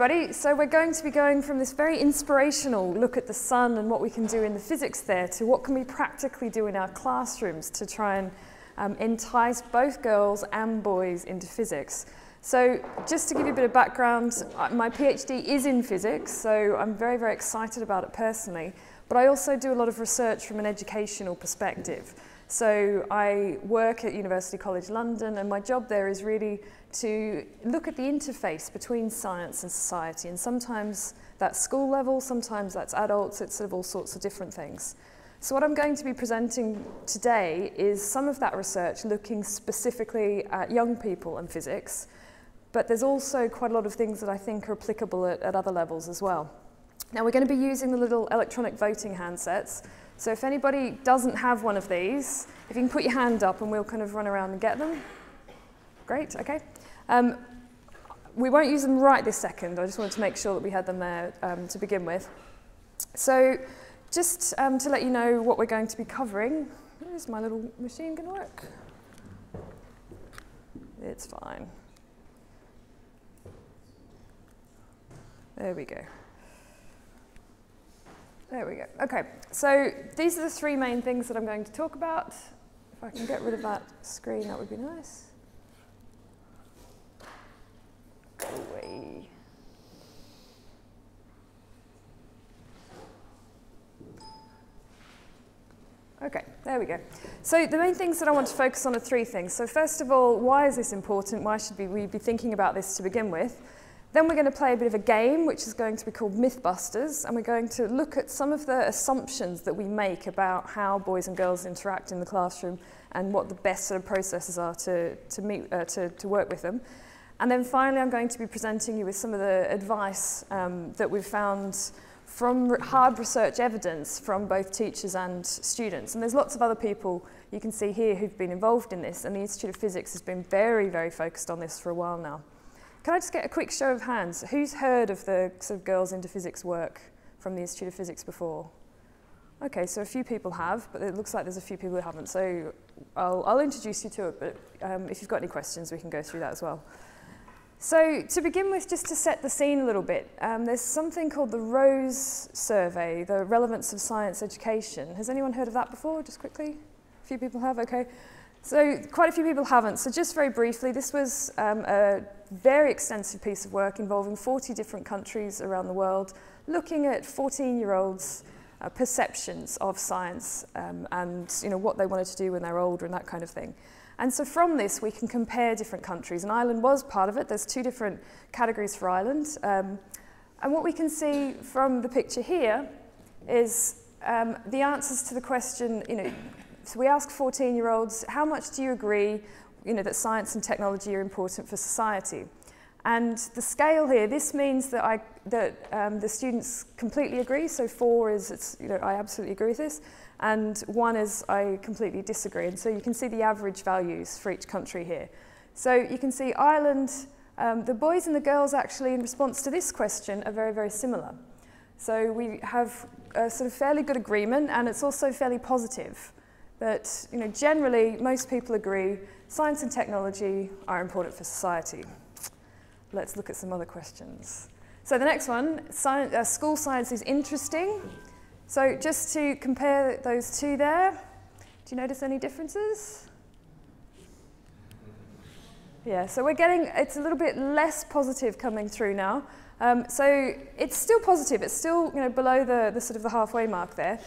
everybody. So we're going to be going from this very inspirational look at the sun and what we can do in the physics there to what can we practically do in our classrooms to try and entice both girls and boys into physics. So just to give you a bit of background, my PhD is in physics, so I'm very, very excited about it personally, but I also do a lot of research from an educational perspective. So I work at University College London, and my job there is really to look at the interface between science and society, and sometimes that's school level, sometimes that's adults, it's sort of all sorts of different things. So what I'm going to be presenting today is some of that research looking specifically at young people and physics, but there's also quite a lot of things that I think are applicable at other levels as well. Now we're going to be using the little electronic voting handsets. So if anybody doesn't have one of these, if you can put your hand up and we'll kind of run around and get them. Great, okay. We won't use them right this second. I just wanted to make sure that we had them there to begin with. So just to let you know what we're going to be covering. Is my little machine going to work? It's fine. There we go. There we go. Okay, so these are the three main things that I'm going to talk about. If I can get rid of that screen, that would be nice. Go away. Okay, there we go. So the main things that I want to focus on are three things. So first of all, why is this important? Why should we be thinking about this to begin with? Then we're going to play a bit of a game, which is going to be called Mythbusters, and we're going to look at some of the assumptions that we make about how boys and girls interact in the classroom and what the best sort of processes are to work with them. And then finally, I'm going to be presenting you with some of the advice that we've found from hard research evidence from both teachers and students. And there's lots of other people you can see here who've been involved in this, and the Institute of Physics has been very, very focused on this for a while now. Can I just get a quick show of hands? Who's heard of the sort of Girls into Physics work from the Institute of Physics before? Okay, so a few people have, but it looks like there's a few people who haven't. So I'll introduce you to it, but if you've got any questions, we can go through that as well. So to begin with, just to set the scene a little bit, there's something called the ROSE survey, the Relevance of Science Education. Has anyone heard of that before, just quickly? A few people have, okay. So quite a few people haven't. So just very briefly, this was a very extensive piece of work involving 40 different countries around the world, looking at 14-year-olds' perceptions of science and what they wanted to do when they're older and that kind of thing. And so from this, we can compare different countries. And Ireland was part of it. There's two different categories for Ireland. And what we can see from the picture here is the answers to the question, so we ask 14-year-olds, how much do you agree that science and technology are important for society? And the scale here, this means that the students completely agree. So 4 is, I absolutely agree with this. And 1 is, I completely disagree. And so you can see the average values for each country here. So you can see Ireland, the boys and the girls actually in response to this question are very, very similar. So we have a sort of fairly good agreement, and it's also fairly positive. That generally, most people agree science and technology are important for society. Let's look at some other questions. So the next one, school science is interesting. So just to compare those two there, do you notice any differences? Yeah, so we're getting, it's a little bit less positive coming through now. So it's still positive, it's still below the sort of the halfway mark there.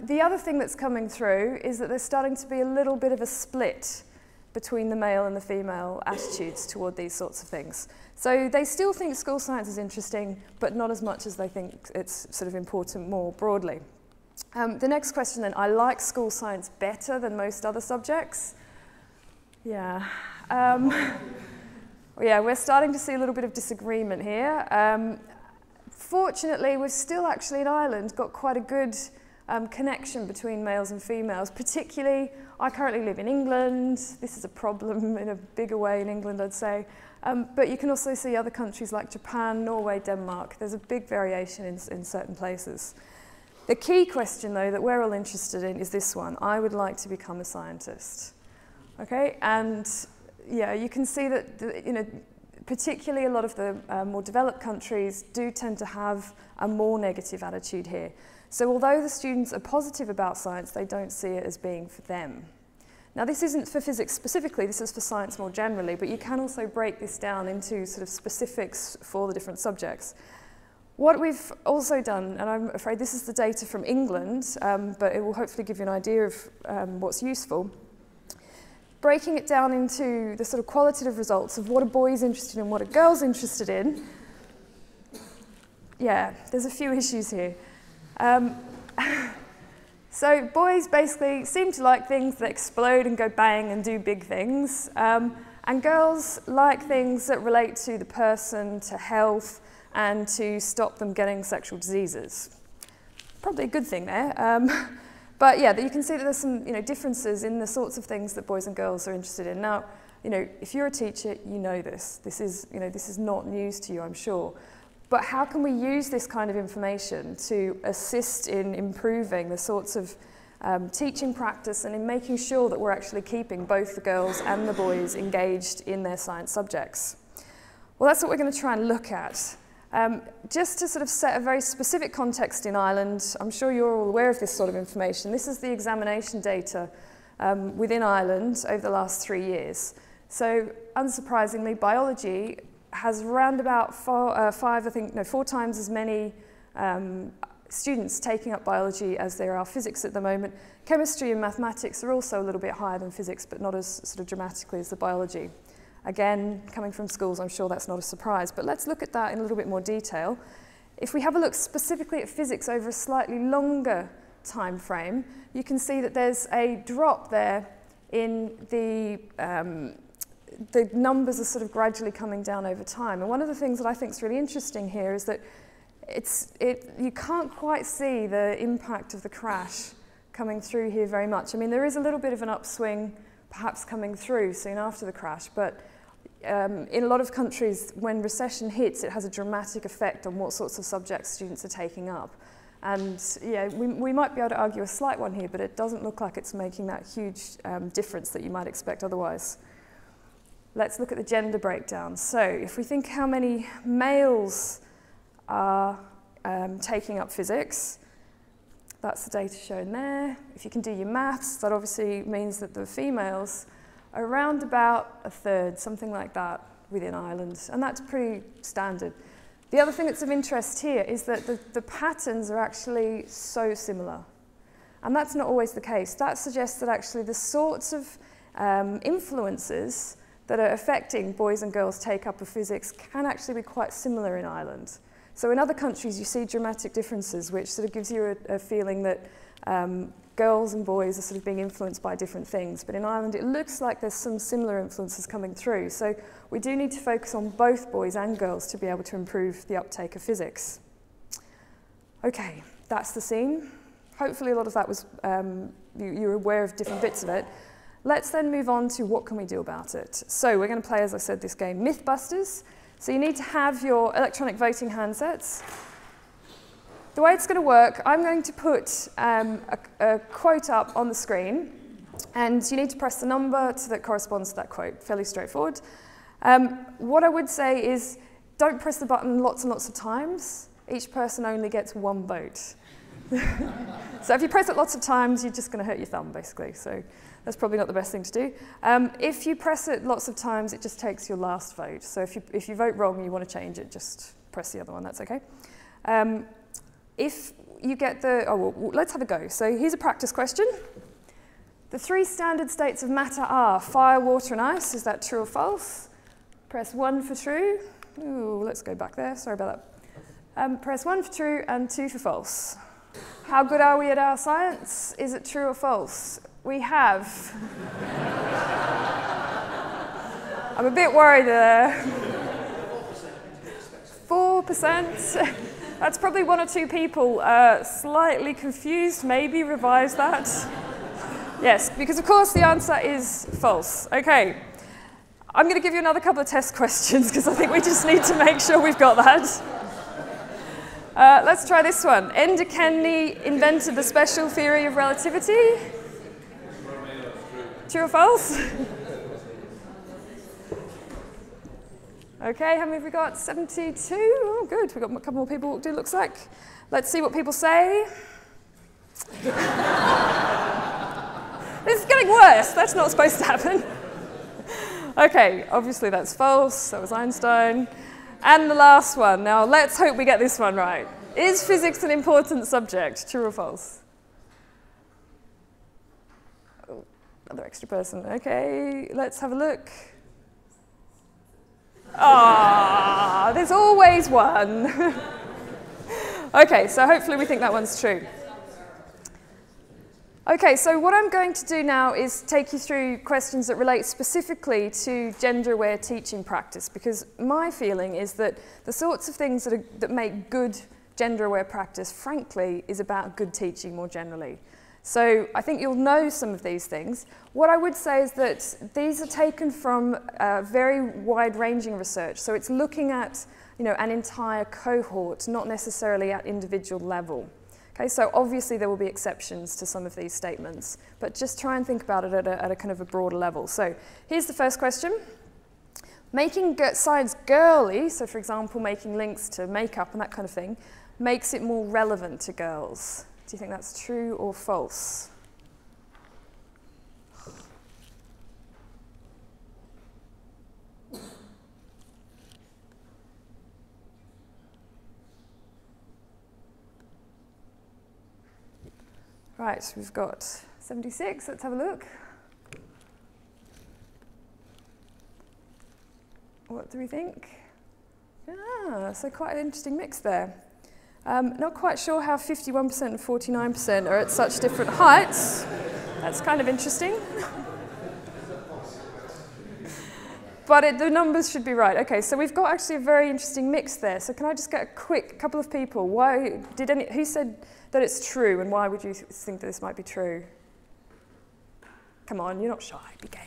The other thing that's coming through is that there's starting to be a little bit of a split between the male and the female attitudes toward these sorts of things. So they still think school science is interesting, but not as much as they think it's sort of important more broadly. The next question then, I like school science better than most other subjects. Yeah. Yeah, we're starting to see a little bit of disagreement here. Fortunately, we've still actually in Ireland got quite a good connection between males and females, particularly, I currently live in England. This is a problem in a bigger way in England, I'd say. But you can also see other countries like Japan, Norway, Denmark. There's a big variation in certain places. The key question, though, that we're all interested in is this one. I would like to become a scientist. Okay, and yeah, you can see that particularly a lot of the more developed countries do tend to have a more negative attitude here. So although the students are positive about science, they don't see it as being for them. Now this isn't for physics specifically, this is for science more generally, but you can also break this down into sort of specifics for the different subjects. What we've also done, and I'm afraid this is the data from England, but it will hopefully give you an idea of what's useful, breaking it down into the sort of qualitative results of what a boy's interested in, what a girl's interested in. Yeah, there's a few issues here. So boys basically seem to like things that explode and go bang and do big things, and girls like things that relate to the person, to health, and to stop them getting sexual diseases. Probably a good thing there. But yeah, you can see that there's some differences in the sorts of things that boys and girls are interested in. Now, if you're a teacher, you know this. This is not news to you, I'm sure. But how can we use this kind of information to assist in improving the sorts of teaching practice and in making sure that we're actually keeping both the girls and the boys engaged in their science subjects? Well, that's what we're going to try and look at. Just to sort of set a very specific context in Ireland, I'm sure you're all aware of this sort of information. This is the examination data within Ireland over the last 3 years. So, unsurprisingly, biology has around about 4 times as many students taking up biology as there are physics at the moment. Chemistry and mathematics are also a little bit higher than physics, but not as sort of dramatically as the biology. Again, coming from schools, I'm sure that's not a surprise, but let's look at that in a little bit more detail. If we have a look specifically at physics over a slightly longer time frame, you can see that there's a drop there in the numbers are sort of gradually coming down over time. And one of the things that I think is really interesting here is that you can't quite see the impact of the crash coming through here very much. I mean, there is a little bit of an upswing perhaps coming through soon after the crash, but in a lot of countries, when recession hits, it has a dramatic effect on what sorts of subjects students are taking up. And yeah, we might be able to argue a slight one here, but it doesn't look like it's making that huge difference that you might expect otherwise. Let's look at the gender breakdown. So if we think how many males are taking up physics, that's the data shown there. If you can do your maths, that obviously means that the females are around about a third, something like that, within Ireland, and that's pretty standard. The other thing that's of interest here is that the patterns are actually so similar, and that's not always the case. That suggests that actually the sorts of influences that are affecting boys and girls' take-up of physics can actually be quite similar in Ireland. So in other countries, you see dramatic differences, which sort of gives you a feeling that girls and boys are sort of being influenced by different things. But in Ireland, it looks like there's some similar influences coming through. So we do need to focus on both boys and girls to be able to improve the uptake of physics. Okay, that's the scene. Hopefully a lot of that was, you're aware of different bits of it. Let's then move on to what can we do about it. So we're going to play, as I said, this game, Mythbusters. So you need to have your electronic voting handsets. The way it's going to work, I'm going to put a quote up on the screen, and you need to press the number that corresponds to that quote. Fairly straightforward. What I would say is don't press the button lots and lots of times. Each person only gets one vote. So if you press it lots of times, you're just going to hurt your thumb, basically. So that's probably not the best thing to do. If you press it lots of times, it just takes your last vote. So if you vote wrong and you want to change it, just press the other one. That's okay. If you get well, let's have a go. So here's a practice question. The 3 standard states of matter are fire, water, and ice. Is that true or false? Press 1 for true. Ooh, let's go back there. Sorry about that. Press 1 for true and 2 for false. How good are we at our science? Is it true or false? We have. I'm a bit worried there. 4%. That's probably 1 or 2 people slightly confused, maybe revise that. Yes, because of course the answer is false. Okay, I'm going to give you another couple of test questions because I think we just need to make sure we've got that. Let's try this one. Enda Kenny invented the special theory of relativity. True or false? Okay, how many have we got? 72. Oh, good. We've got a couple more people walked in, looks like. Let's see what people say. This is getting worse. That's not supposed to happen. Okay, obviously that's false. That was Einstein. And the last one. Now, let's hope we get this one right. Is physics an important subject? True or false? Oh, another extra person. Okay, let's have a look. Ah, there's always one. Okay, so hopefully we think that one's true. Okay, so what I'm going to do now is take you through questions that relate specifically to gender-aware teaching practice, because my feeling is that the sorts of things that make good gender-aware practice, frankly, is about good teaching more generally. So I think you'll know some of these things. What I would say is that these are taken from very wide-ranging research. So it's looking at, an entire cohort, not necessarily at individual level. Okay, so obviously there will be exceptions to some of these statements, but just try and think about it at a kind of a broader level. So here's the first question. Making science girly, so for example, making links to makeup and that kind of thing, makes it more relevant to girls. Do you think that's true or false? Right, we've got 76. Let's have a look. What do we think? Ah, so quite an interesting mix there. Not quite sure how 51% and 49% are at such different heights. That's kind of interesting. But the numbers should be right. Okay, so we've got actually a very interesting mix there. So can I just get a quick couple of people? Who said that it's true, and why would you think that this might be true? Come on, you're not shy, be game.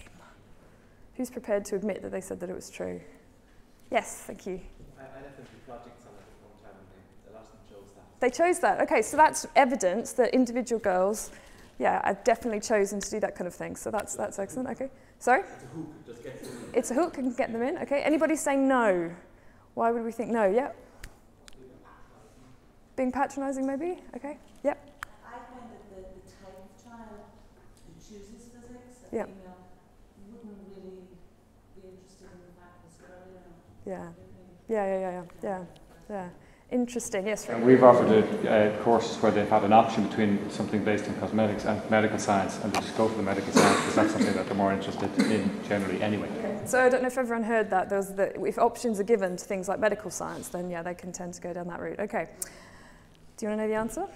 Who's prepared to admit that they said that it was true? Yes, thank you. I definitely projects on it at one time, and the last one chose that. They chose that. Okay, so that's evidence that individual girls, have definitely chosen to do that kind of thing. So that's excellent. Okay, sorry. It's a hook. Just get them in. It's a hook and get them in. Okay. Anybody saying no? Why would we think no? Yep. Being patronising, maybe. Okay. Yep. I find that the type of child who chooses physics, a yep. female, wouldn't really be interested in the fact that it's girly. Yeah. Interesting, yes. And we've offered courses where they've had an option between something based in cosmetics and medical science, and they just go for the medical science because that's something that they're more interested in generally anyway. Okay. So I don't know if everyone heard that. If options are given to things like medical science, then they can tend to go down that route. Okay. Do you want to know the answer?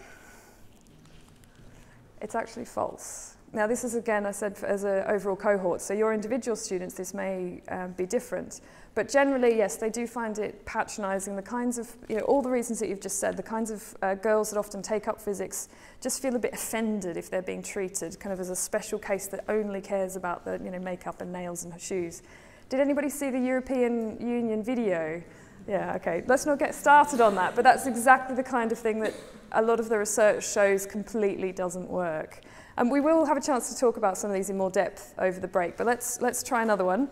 It's actually false. Now this is, again, I said, as an overall cohort, so your individual students, this may be different. But generally, yes, they do find it patronising. The kinds of, all the reasons that you've just said, the kinds of girls that often take up physics just feel a bit offended if they're being treated kind of as a special case that only cares about the makeup and nails and shoes. Did anybody see the European Union video? Yeah, okay, let's not get started on that, but that's exactly the kind of thing that a lot of the research shows completely doesn't work. And we will have a chance to talk about some of these in more depth over the break, but let's try another one.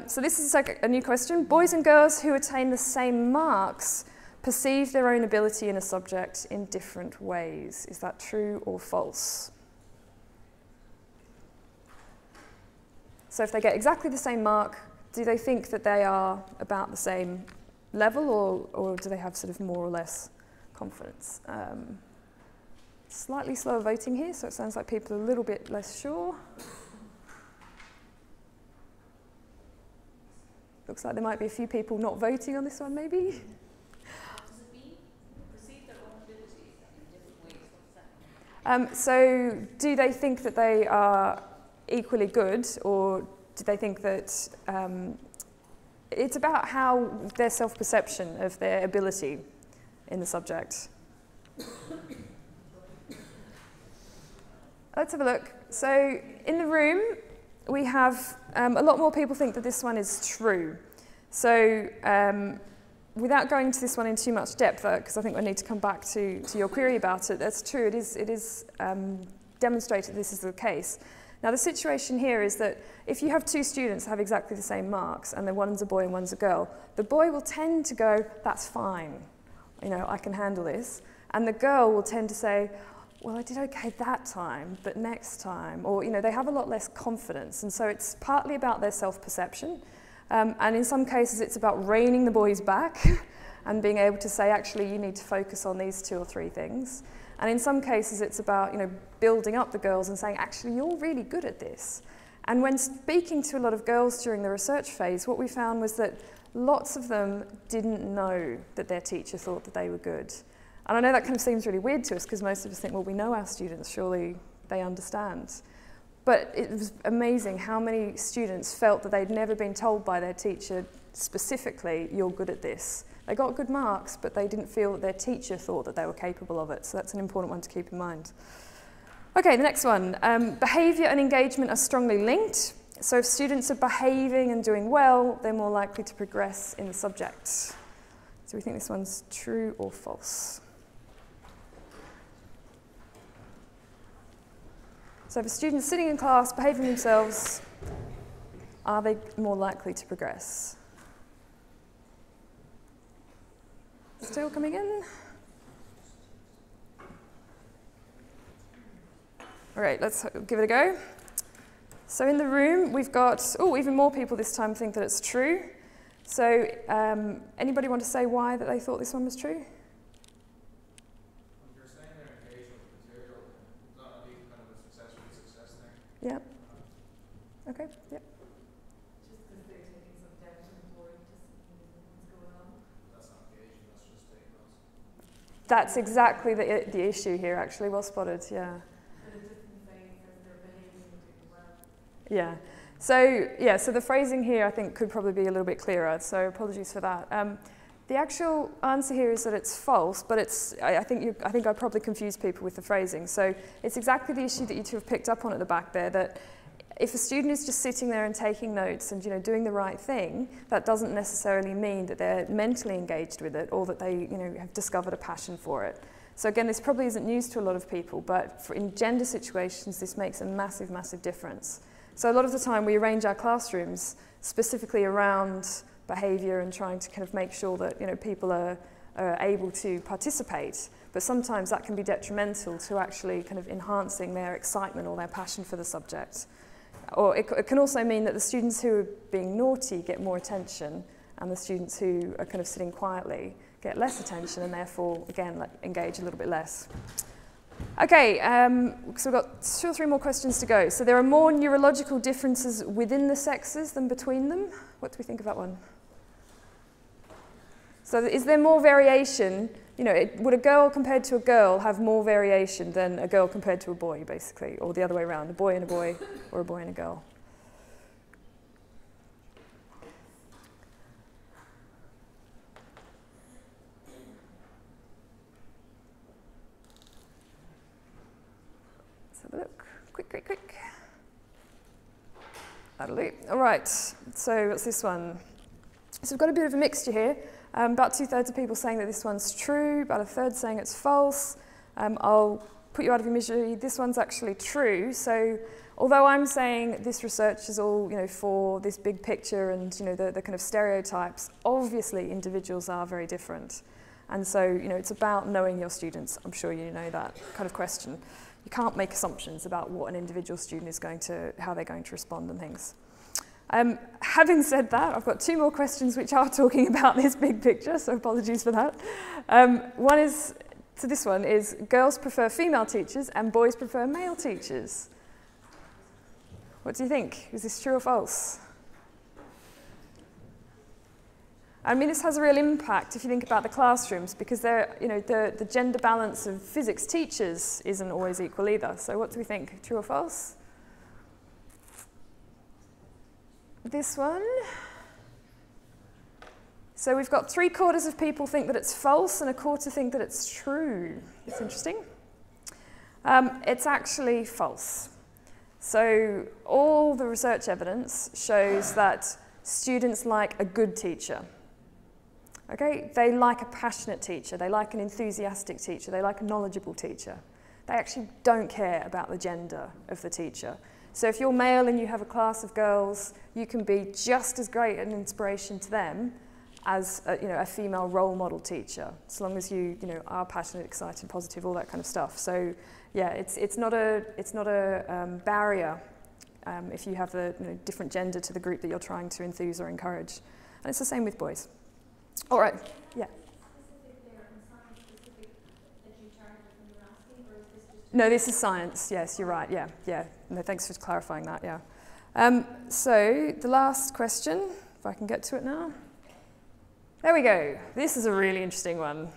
So this is a new question. Boys and girls who attain the same marks perceive their own ability in a subject in different ways. Is that true or false? So if they get exactly the same mark, do they think that they are about the same level, or do they have sort of more or less confidence? Slightly slower voting here, so it sounds like people are a little bit less sure. Looks like there might be a few people not voting on this one, maybe. Does it mean perceive their own abilities in different ways? What's that? So do they think that they are equally good, or do they think that it's about how their self-perception of their ability in the subject? Let's have a look. So in the room, we have a lot more people think that this one is true. So without going into this one in too much depth, because I think we need to come back to your query about it, that's true. It is demonstrated this is the case. Now the situation here is that if you have two students that have exactly the same marks and then one's a boy and one's a girl, the boy will tend to go, that's fine, you know, I can handle this. And the girl will tend to say, well, I did okay that time, but next time, or, you know, they have a lot less confidence. And so it's partly about their self-perception. And in some cases, it's about reining the boys back and being able to say, actually, you need to focus on these 2 or 3 things. And in some cases, it's about, you know, building up the girls and saying, actually, you're really good at this. And when speaking to a lot of girls during the research phase, what we found was that lots of them didn't know that their teacher thought that they were good. And I know that kind of seems really weird to us because most of us think, well, we know our students, surely they understand. But it was amazing how many students felt that they'd never been told by their teacher specifically, you're good at this. They got good marks, but they didn't feel that their teacher thought that they were capable of it. So that's an important one to keep in mind. Okay, the next one. Behaviour and engagement are strongly linked. So if students are behaving and doing well, they're more likely to progress in the subject. So we think this one's true or false. So if a student's sitting in class, behaving themselves, are they more likely to progress? Still coming in? All right, let's give it a go. So in the room, we've got, even more people this time think that it's true. So anybody want to say why that they thought this one was true? If you're saying they're engaged with the material, not being kind of a success thing. Yeah. Okay, yeah. Just because they're taking some depth and boring doesn't mean what's going on. That's not engaging, that's just taking notes. That's exactly the issue here, actually. Well spotted, yeah. But a different thing is they're behaving and doing well. Yeah. So the phrasing here, I think, could probably be a little bit clearer. So apologies for that. The actual answer here is that it's false, but I think I probably confused people with the phrasing. So it's exactly the issue that you two have picked up on at the back there, that if a student is just sitting there and taking notes and, you know, doing the right thing, that doesn't necessarily mean that they're mentally engaged with it or that they, you know, have discovered a passion for it. So again, this probably isn't news to a lot of people, but in gender situations, this makes a massive, massive difference. So a lot of the time we arrange our classrooms specifically around behaviour and trying to kind of make sure that, you know, people are able to participate, but sometimes that can be detrimental to actually kind of enhancing their excitement or their passion for the subject. Or it can also mean that the students who are being naughty get more attention and the students who are kind of sitting quietly get less attention and therefore, again, engage a little bit less. Okay, so we've got 2 or 3 more questions to go. So there are more neurological differences within the sexes than between them. What do we think of that one? So is there more variation? You know, would a girl compared to a girl have more variation than a girl compared to a boy, basically, or the other way around, a boy and a boy, or a boy and a girl? Let's have a look. Quick. That'll do. All right, so what's this one? So we've got a bit of a mixture here. About 2/3 of people saying that this one's true, about 1/3 saying it's false. I'll put you out of your misery. This one's actually true. So although I'm saying this research is all, you know, for this big picture and, you know, the kind of stereotypes, obviously individuals are very different. And so, you know, it's about knowing your students. I'm sure you know that kind of question. You can't make assumptions about what an individual student is going to, how they're going to respond and things. Having said that, I've got 2 more questions which are talking about this big picture, so apologies for that. One is, so this one is, girls prefer female teachers and boys prefer male teachers. What do you think? Is this true or false? I mean, this has a real impact if you think about the classrooms, because you know, the gender balance of physics teachers isn't always equal either. So what do we think? True or false? This one. So we've got 3/4 of people think that it's false and 1/4 think that it's true. It's interesting. It's actually false. So all the research evidence shows that students like a good teacher. Okay? They like a passionate teacher. They like an enthusiastic teacher. They like a knowledgeable teacher. They actually don't care about the gender of the teacher. So if you're male and you have a class of girls, you can be just as great an inspiration to them as a female role model teacher, as long as you are passionate, excited, positive, all that kind of stuff. So yeah, it's not a barrier if you have the different gender to the group that you're trying to enthuse or encourage. And it's the same with boys. All right, yeah. No, this is science. Yes, you're right. Yeah. No, thanks for clarifying that. Yeah. So the last question, if I can get to it now. There we go. This is a really interesting one.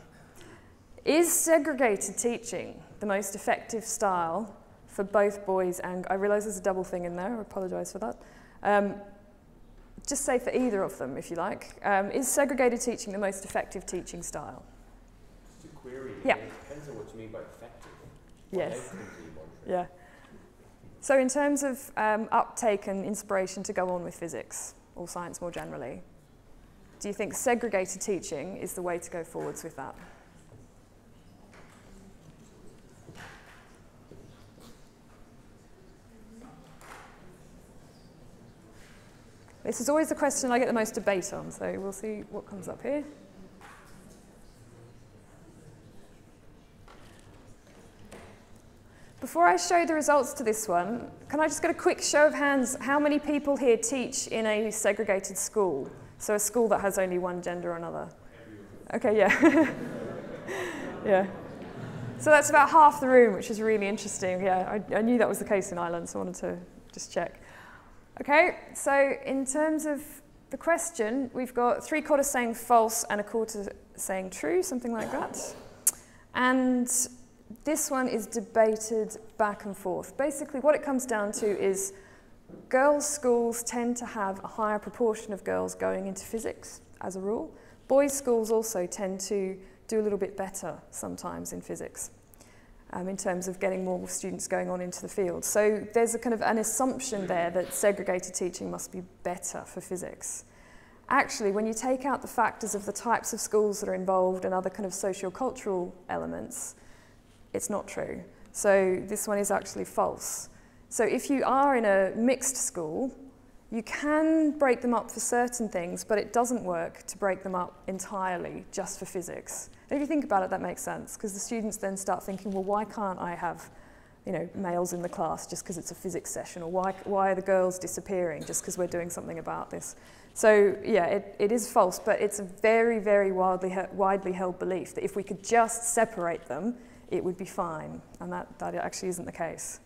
Is segregated teaching the most effective style for both boys and... I realise there's a double thing in there. I apologise for that. Just say for either of them, if you like. Is segregated teaching the most effective teaching style? Just a query. Yeah. It depends on what you mean by effective. Yes. Yeah. So in terms of uptake and inspiration to go on with physics or science more generally, do you think segregated teaching is the way to go forwards with that? This is always the question I get the most debate on, so we'll see what comes up here. Before I show the results to this one, can I just get a quick show of hands? How many people here teach in a segregated school? So a school that has only one gender or another? Okay, yeah. Yeah. So that's about half the room, which is really interesting. Yeah, I knew that was the case in Ireland, so I wanted to just check. Okay, so in terms of the question, we've got 3/4 saying false and 1/4 saying true, something like that. And this one is debated back and forth. Basically, what it comes down to is girls' schools tend to have a higher proportion of girls going into physics, as a rule. Boys' schools also tend to do a little bit better sometimes in physics, in terms of getting more students going on into the field. So there's a kind of an assumption there that segregated teaching must be better for physics. Actually, when you take out the factors of the types of schools that are involved and other kind of socio-cultural elements, it's not true. So this one is actually false. So if you are in a mixed school, you can break them up for certain things, but it doesn't work to break them up entirely just for physics. And if you think about it, that makes sense, because the students then start thinking, well, why can't I have males in the class just because it's a physics session? Or why are the girls disappearing just because we're doing something about this? So yeah, it is false, but it's a very, very widely held belief that if we could just separate them, it would be fine, and that actually isn't the case.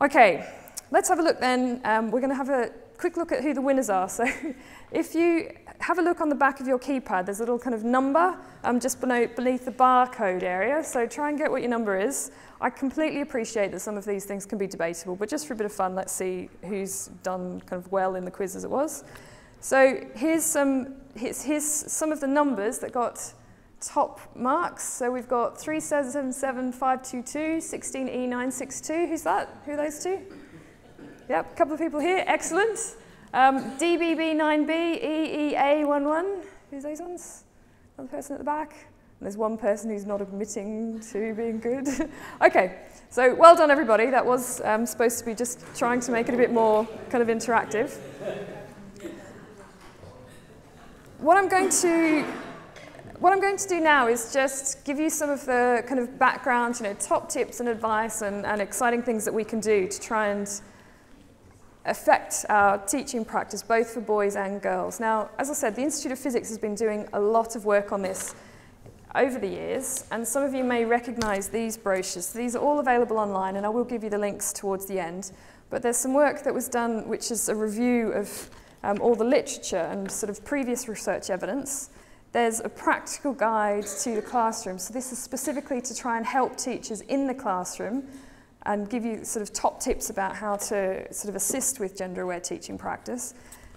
Okay, let's have a look then. We're going to have a quick look at who the winners are. So if you have a look on the back of your keypad, there's a little kind of number just beneath the barcode area, so try and get what your number is. I completely appreciate that some of these things can be debatable, but just for a bit of fun, let's see who's done kind of well in the quiz as it was. So here's some of the numbers that got top marks. So we've got 377522, 16E962. Who's that? Who are those two? Yep, a couple of people here. Excellent. DBB9B, EEA11. Who's those ones? Another person at the back. And there's one person who's not admitting to being good. Okay, so well done, everybody. That was supposed to be just trying to make it a bit more kind of interactive. What I'm going to do now is just give you some of the kind of background, top tips and advice and exciting things that we can do to try and affect our teaching practice, both for boys and girls. Now, as I said, the Institute of Physics has been doing a lot of work on this over the years, and some of you may recognise these brochures. These are all available online, and I will give you the links towards the end. But there's some work that was done, which is a review of all the literature and sort of previous research evidence. There's a practical guide to the classroom. So this is specifically to try and help teachers in the classroom and give you sort of top tips about how to sort of assist with gender-aware teaching practice.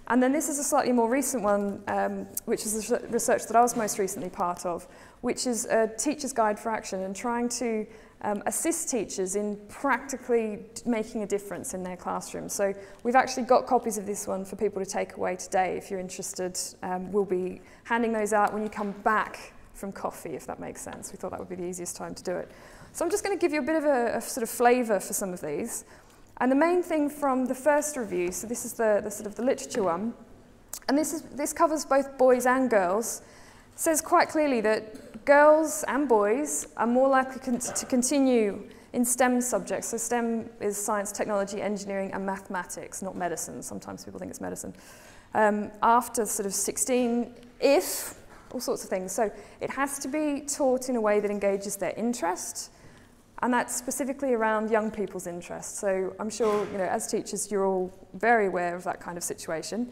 And then this is a slightly more recent one, which is the research that I was most recently part of, which is a teacher's guide for action and trying to assist teachers in practically making a difference in their classroom. So we've actually got copies of this one for people to take away today if you're interested. We'll be handing those out when you come back from coffee, if that makes sense. We thought that would be the easiest time to do it. So I'm just going to give you a bit of a sort of flavour for some of these. And the main thing from the first review, so this is the sort of the literature one, and this covers both boys and girls, says quite clearly that girls and boys are more likely to continue in STEM subjects. So STEM is science, technology, engineering, and mathematics, not medicine. Sometimes people think it's medicine. After sort of 16, if, all sorts of things. So it has to be taught in a way that engages their interest, and that's specifically around young people's interests. So I'm sure, you know, as teachers, you're all very aware of that kind of situation.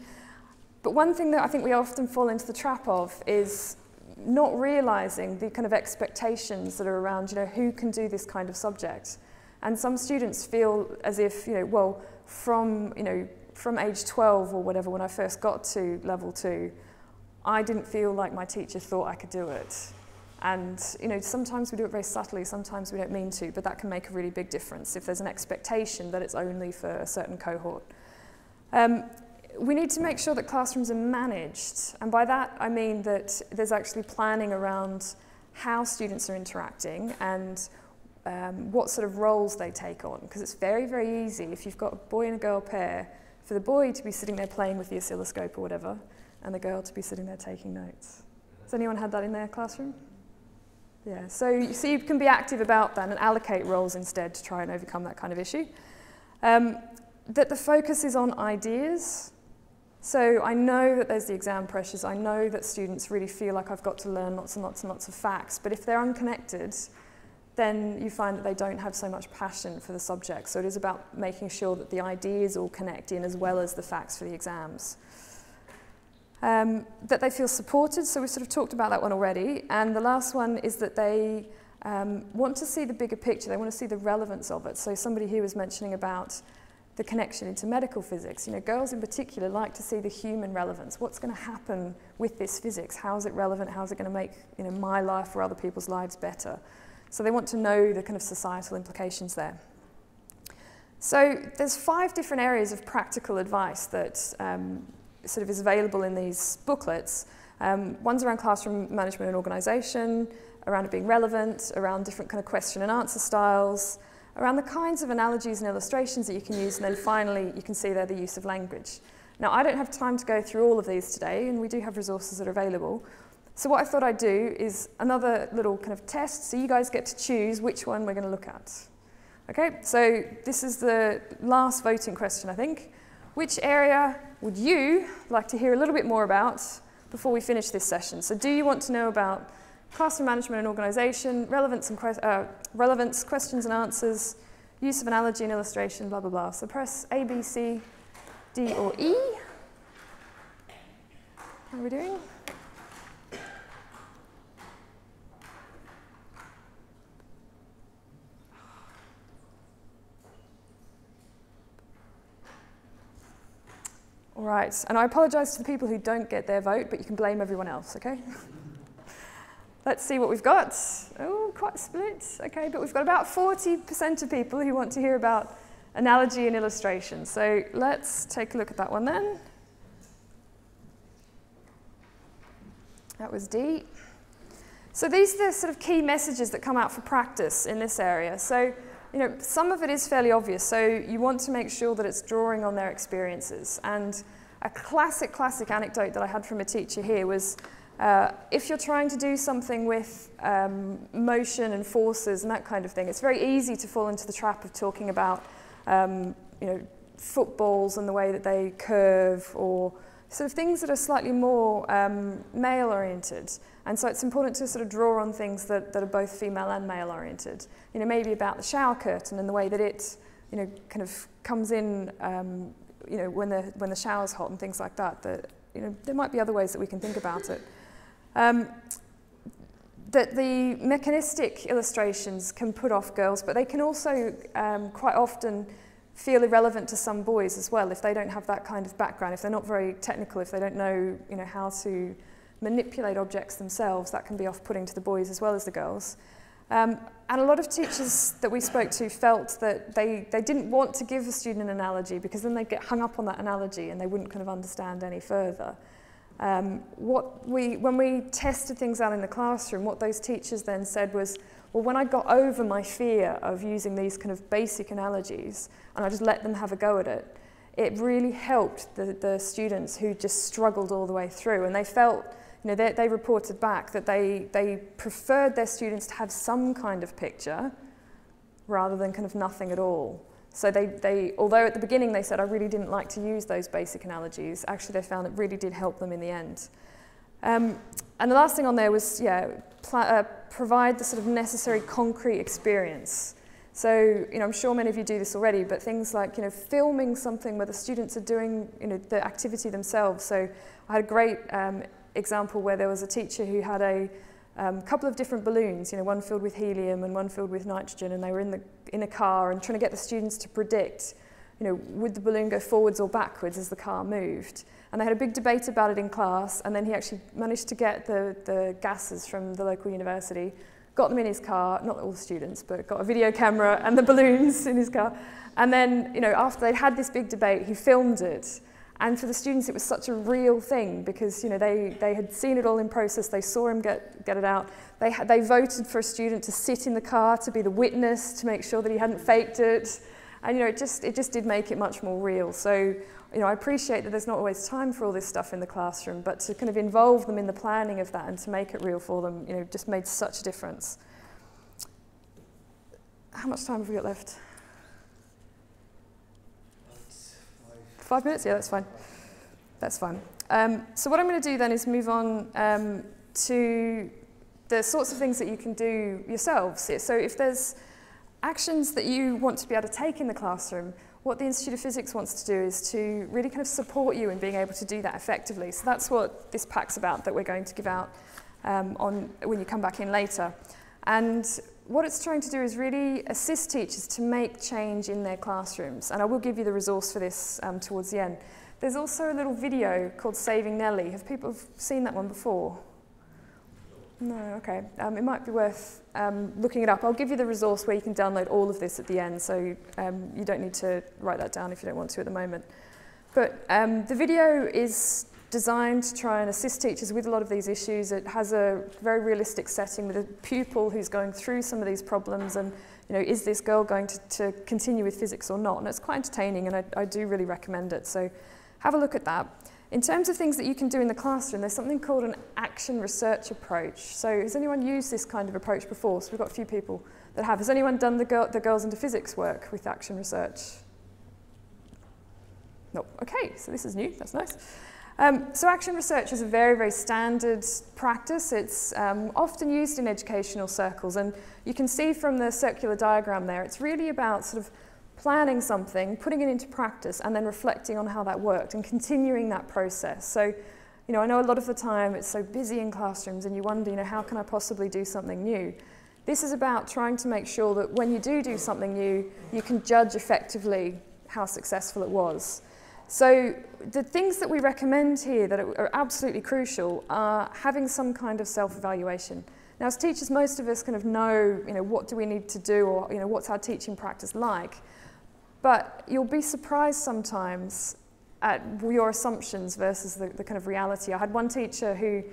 But one thing that I think we often fall into the trap of is not realizing the kind of expectations that are around, you know, who can do this kind of subject. And some students feel as if, you know, well, from age 12 or whatever, when I first got to level 2, I didn't feel like my teacher thought I could do it. And, you know, sometimes we do it very subtly, sometimes we don't mean to, but that can make a really big difference if there's an expectation that it's only for a certain cohort. We need to make sure that classrooms are managed, and by that I mean that there's actually planning around how students are interacting and what sort of roles they take on, because it's very, very easy if you've got a boy and a girl pair for the boy to be sitting there playing with the oscilloscope or whatever, and the girl to be sitting there taking notes. Has anyone had that in their classroom? Yeah, so you can be active about that and allocate roles instead to try and overcome that kind of issue. That the focus is on ideas. So I know that there's the exam pressures. I know that students really feel like I've got to learn lots and lots and lots of facts. But if they're unconnected, then you find that they don't have so much passion for the subject. So it is about making sure that the ideas all connect in as well as the facts for the exams. That they feel supported, so we sort of talked about that one already. And the last one is that they want to see the bigger picture. They want to see the relevance of it. So somebody here was mentioning about the connection into medical physics. You know, girls in particular like to see the human relevance. What's going to happen with this physics? How is it relevant? How is it going to make, you know, my life or other people's lives better? So they want to know the kind of societal implications there. So there's 5 different areas of practical advice that sort of is available in these booklets. One's around classroom management and organisation, around it being relevant, around different kind of question and answer styles, around the kinds of analogies and illustrations that you can use, and then finally you can see there the use of language. Now I don't have time to go through all of these today, and we do have resources that are available. So what I thought I'd do is another little kind of test, so you guys get to choose which one we're going to look at. Okay, so this is the last voting question, I think. Which area would you like to hear a little bit more about before we finish this session? So do you want to know about classroom management and organisation, relevance, questions and answers, use of analogy and illustration, blah, blah, blah. So press A, B, C, D or E. How are we doing? All right, and I apologise to the people who don't get their vote, but you can blame everyone else, okay? Let's see what we've got. Oh, quite split. Okay, but we've got about 40% of people who want to hear about analogy and illustration. So let's take a look at that one then. That was D. So these are the sort of key messages that come out for practice in this area. So, you know, some of it is fairly obvious. So you want to make sure that it's drawing on their experiences. And a classic anecdote that I had from a teacher here was, if you're trying to do something with motion and forces and that kind of thing, it's very easy to fall into the trap of talking about you know, footballs and the way that they curve, or sort of things that are slightly more male-oriented. And so it's important to sort of draw on things that are both female and male-oriented. You know, maybe about the shower curtain and the way that it, you know, kind of comes in, you know, when the shower's hot and things like that. That, you know, there might be other ways that we can think about it. That the mechanistic illustrations can put off girls, but they can also quite often feel irrelevant to some boys as well if they don't have that kind of background, if they're not very technical, if they don't know, you know, how to manipulate objects themselves. That can be off-putting to the boys as well as the girls. And a lot of teachers that we spoke to felt that they didn't want to give a student an analogy because then they'd get hung up on that analogy and they wouldn't kind of understand any further. When we tested things out in the classroom, what those teachers then said was, well, when I got over my fear of using these kind of basic analogies and I just let them have a go at it, it really helped the students who just struggled all the way through. And they felt, you know, they reported back that they preferred their students to have some kind of picture rather than kind of nothing at all. So although at the beginning they said, I really didn't like to use those basic analogies, actually they found it really did help them in the end. And the last thing on there was, provide the sort of necessary concrete experience. So, you know, I'm sure many of you do this already, but things like, you know, filming something where the students are doing, you know, the activity themselves. So I had a great example where there was a teacher who had a couple of different balloons, you know, one filled with helium and one filled with nitrogen, and they were in a car and trying to get the students to predict, you know, would the balloon go forwards or backwards as the car moved. And they had a big debate about it in class, and then he actually managed to get the gases from the local university, got them in his car, not all the students, but got a video camera and the balloons in his car. And then, you know, after they'd had this big debate, he filmed it. And for the students, it was such a real thing because, you know, they had seen it all in process. They saw him get it out. They voted for a student to sit in the car to be the witness to make sure that he hadn't faked it. And, you know, it just did make it much more real. So, you know, I appreciate that there's not always time for all this stuff in the classroom, but to kind of involve them in the planning of that and to make it real for them, you know, just made such a difference. How much time have we got left? 5 minutes? Yeah, that's fine. That's fine. So what I'm going to do then is move on to the sorts of things that you can do yourselves. So if there's actions that you want to be able to take in the classroom, what the Institute of Physics wants to do is to really kind of support you in being able to do that effectively. So that's what this pack's about that we're going to give out when you come back in later. And what it's trying to do is really assist teachers to make change in their classrooms. And I will give you the resource for this towards the end. There's also a little video called Saving Nellie. Have people seen that one before? No, okay. It might be worth looking it up. I'll give you the resource where you can download all of this at the end, so you don't need to write that down if you don't want to at the moment. But the video is designed to try and assist teachers with a lot of these issues. It has a very realistic setting with a pupil who's going through some of these problems and, you know, is this girl going to continue with physics or not? And it's quite entertaining, and I do really recommend it. So have a look at that. In terms of things that you can do in the classroom, there's something called an action research approach. So has anyone used this kind of approach before? So we've got a few people that have. Has anyone done the Girls into Physics work with action research? No. Okay, so this is new. That's nice. So action research is a very, very standard practice. It's often used in educational circles, and you can see from the circular diagram there, it's really about sort of planning something, putting it into practice, and then reflecting on how that worked and continuing that process. So, you know, I know a lot of the time it's so busy in classrooms and you wonder, you know, how can I possibly do something new? This is about trying to make sure that when you do something new, you can judge effectively how successful it was. So the things that we recommend here that are absolutely crucial are having some kind of self-evaluation. Now, as teachers, most of us kind of know, you know, what do we need to do, or, you know, what's our teaching practice like. But you'll be surprised sometimes at your assumptions versus the kind of reality. I had one teacher who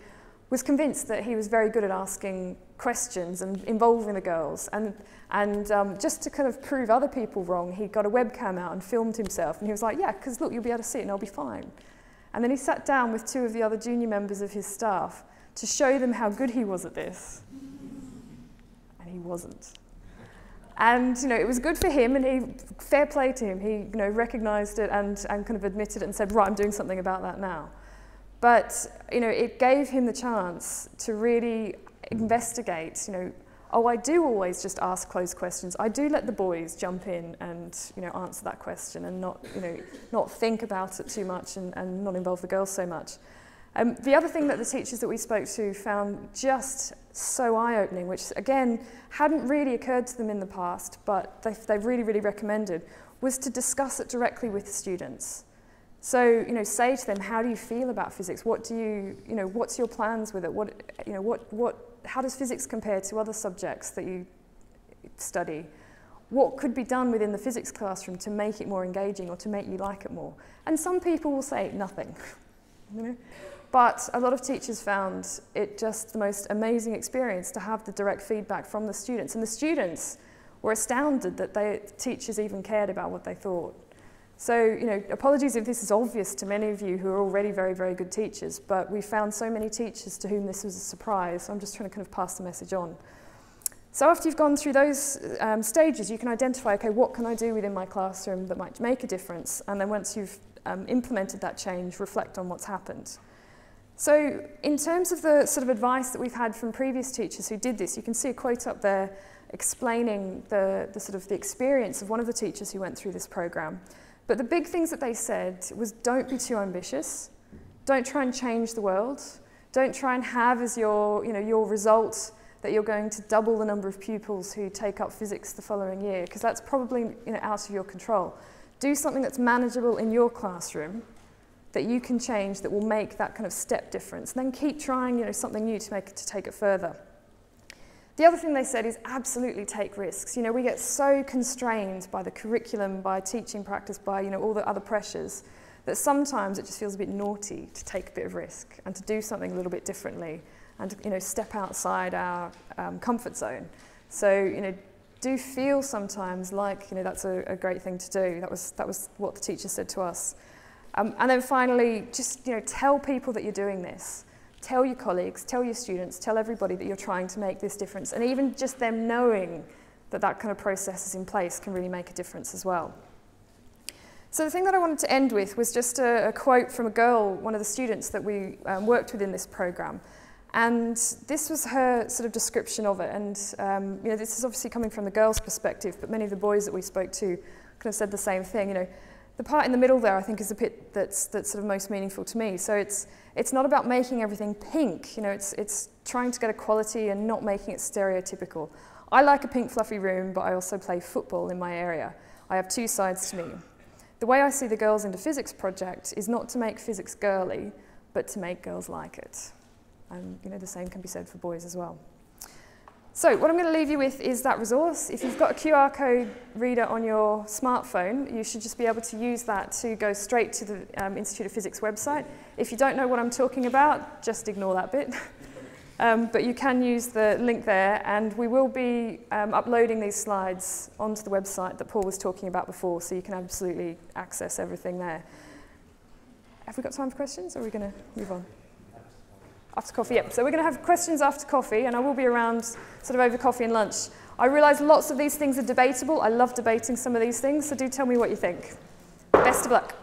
was convinced that he was very good at asking questions and involving the girls. And just to kind of prove other people wrong, he got a webcam out and filmed himself. And he was like, yeah, because look, you'll be able to see it and I'll be fine. And then he sat down with 2 of the other junior members of his staff to show them how good he was at this. And he wasn't. And, you know, it was good for him, and fair play to him. He, you know, recognized it and kind of admitted it and said, right, I'm doing something about that now. But, you know, it gave him the chance to really investigate, you know, oh, I do always just ask closed questions. I do let the boys jump in and, you know, answer that question and not, you know, not think about it too much and not involve the girls so much. The other thing that the teachers that we spoke to found just so eye-opening, which again hadn't really occurred to them in the past, but they really, really recommended, was to discuss it directly with the students. So, you know, say to them, how do you feel about physics? What do you know, what's your plans with it? What, you know, how does physics compare to other subjects that you study? What could be done within the physics classroom to make it more engaging or to make you like it more? And some people will say nothing, you know? But a lot of teachers found it just the most amazing experience to have the direct feedback from the students. And the students were astounded that teachers even cared about what they thought. So, you know, apologies if this is obvious to many of you who are already very, very good teachers, but we found so many teachers to whom this was a surprise. So I'm just trying to kind of pass the message on. So after you've gone through those stages, you can identify, okay, what can I do within my classroom that might make a difference? And then once you've implemented that change, reflect on what's happened. So in terms of the sort of advice that we've had from previous teachers who did this, you can see a quote up there explaining the sort of the experience of one of the teachers who went through this program. But the big things that they said was, don't be too ambitious, don't try and change the world, don't try and have as your, you know, your result that you're going to double the number of pupils who take up physics the following year, because that's probably, you know, out of your control. Do something that's manageable in your classroom that you can change, that will make that kind of step difference. And then keep trying, you know, something new to take it further. The other thing they said is absolutely take risks. You know, we get so constrained by the curriculum, by teaching practice, by, you know, all the other pressures, that sometimes it just feels a bit naughty to take a bit of risk and to do something a little bit differently and to, you know, step outside our comfort zone. So, you know, do feel sometimes like, you know, that's a great thing to do. That was what the teacher said to us. And then finally, just, you know, tell people that you're doing this. Tell your colleagues, tell your students, tell everybody that you're trying to make this difference. And even just them knowing that that kind of process is in place can really make a difference as well. So the thing that I wanted to end with was just a quote from a girl, one of the students that we worked with in this program. And this was her sort of description of it. And you know, this is obviously coming from the girls' perspective, but many of the boys that we spoke to kind of said the same thing. You know, the part in the middle there, I think, is the bit that's sort of most meaningful to me. So it's not about making everything pink. You know, it's trying to get a quality and not making it stereotypical. I like a pink fluffy room, but I also play football in my area. I have two sides to me. The way I see the Girls into Physics project is not to make physics girly, but to make girls like it. And you know, the same can be said for boys as well. So what I'm going to leave you with is that resource. If you've got a QR code reader on your smartphone, you should just be able to use that to go straight to the Institute of Physics website. If you don't know what I'm talking about, just ignore that bit. But you can use the link there, and we will be uploading these slides onto the website that Paul was talking about before, so you can absolutely access everything there. Have we got time for questions, or are we going to move on? After coffee, yep. So we're going to have questions after coffee, and I will be around sort of over coffee and lunch. I realise lots of these things are debatable. I love debating some of these things, so do tell me what you think. Best of luck.